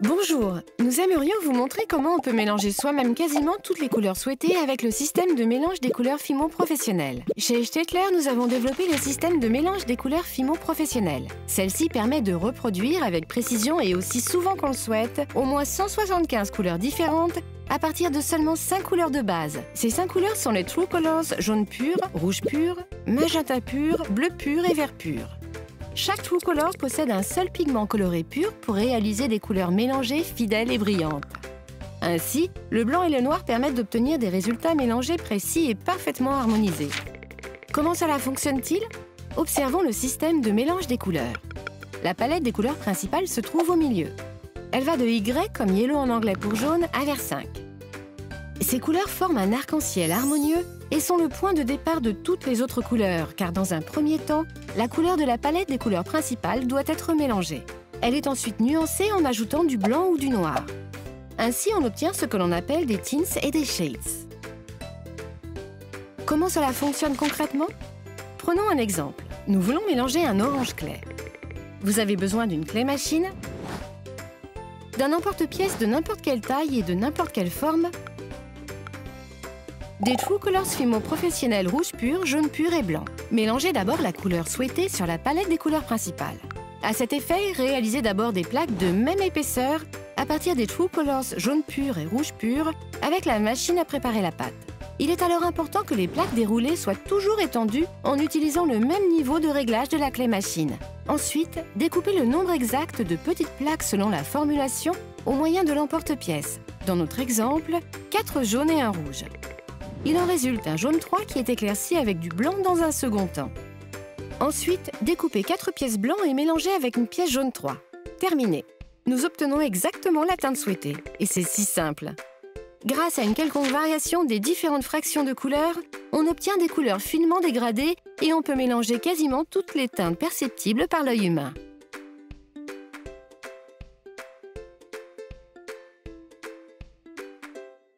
Bonjour, nous aimerions vous montrer comment on peut mélanger soi-même quasiment toutes les couleurs souhaitées avec le système de mélange des couleurs Fimo professionnelles. Chez Staedtler, nous avons développé le système de mélange des couleurs Fimo professionnelles. Celle-ci permet de reproduire avec précision et aussi souvent qu'on le souhaite, au moins 175 couleurs différentes à partir de seulement 5 couleurs de base. Ces 5 couleurs sont les True Colors jaune pur, rouge pur, magenta pur, bleu pur et vert pur. Chaque True Color possède un seul pigment coloré pur pour réaliser des couleurs mélangées, fidèles et brillantes. Ainsi, le blanc et le noir permettent d'obtenir des résultats mélangés précis et parfaitement harmonisés. Comment cela fonctionne-t-il? Observons le système de mélange des couleurs. La palette des couleurs principales se trouve au milieu. Elle va de Y, comme yellow en anglais pour jaune, à vert 5. Ces couleurs forment un arc-en-ciel harmonieux et sont le point de départ de toutes les autres couleurs, car dans un premier temps, la couleur de la palette des couleurs principales doit être mélangée. Elle est ensuite nuancée en ajoutant du blanc ou du noir. Ainsi, on obtient ce que l'on appelle des tints et des shades. Comment cela fonctionne concrètement? Prenons un exemple. Nous voulons mélanger un orange clair. Vous avez besoin d'une clé machine, d'un emporte-pièce de n'importe quelle taille et de n'importe quelle forme, des True Colors Fimo professionnels rouge pur, jaune pur et blanc. Mélangez d'abord la couleur souhaitée sur la palette des couleurs principales. À cet effet, réalisez d'abord des plaques de même épaisseur à partir des True Colors jaune pur et rouge pur avec la machine à préparer la pâte. Il est alors important que les plaques déroulées soient toujours étendues en utilisant le même niveau de réglage de la clé machine. Ensuite, découpez le nombre exact de petites plaques selon la formulation au moyen de l'emporte-pièce. Dans notre exemple, 4 jaunes et 1 rouge. Il en résulte un jaune 3 qui est éclairci avec du blanc dans un second temps. Ensuite, découpez 4 pièces blancs et mélangez avec une pièce jaune 3. Terminé. Nous obtenons exactement la teinte souhaitée. Et c'est si simple. Grâce à une quelconque variation des différentes fractions de couleurs, on obtient des couleurs finement dégradées et on peut mélanger quasiment toutes les teintes perceptibles par l'œil humain.